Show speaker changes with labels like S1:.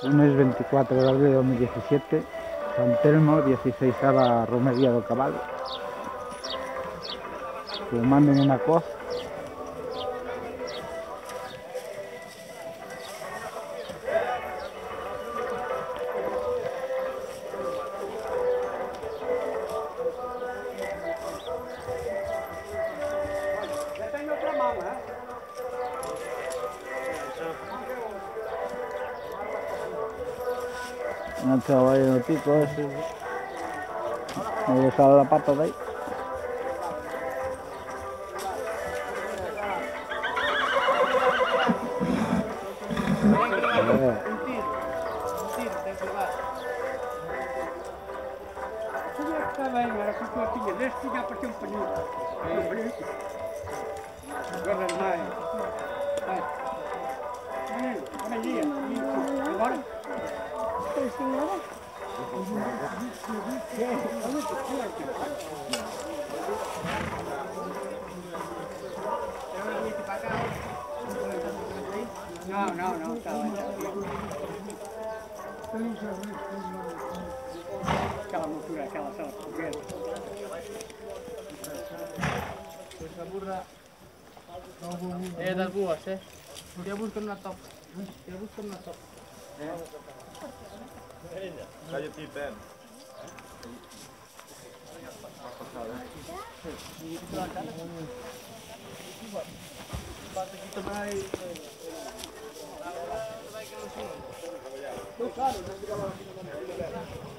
S1: Lunes 24 de abril de 2017, San Telmo, 16ª Romería do Cabalo, fumando en una coz.
S2: Ya tengo otra mano, ¿eh?
S1: Una chava ahí en el pico ese. Me sale la pata de ahí.
S2: Venga, ahora que tú aquí en este ya pasé un pañuelo. Guarda el mar. Buenos días. ¿Ahora? No, estaba aquela montura, aquela sala portuguesa.
S3: Esa burra es das boas, eh? Eu busco na top. Eu busco na top.
S4: Calla ti, Ben.
S3: Passa aqui também.
S2: Não, claro, não ficava aqui no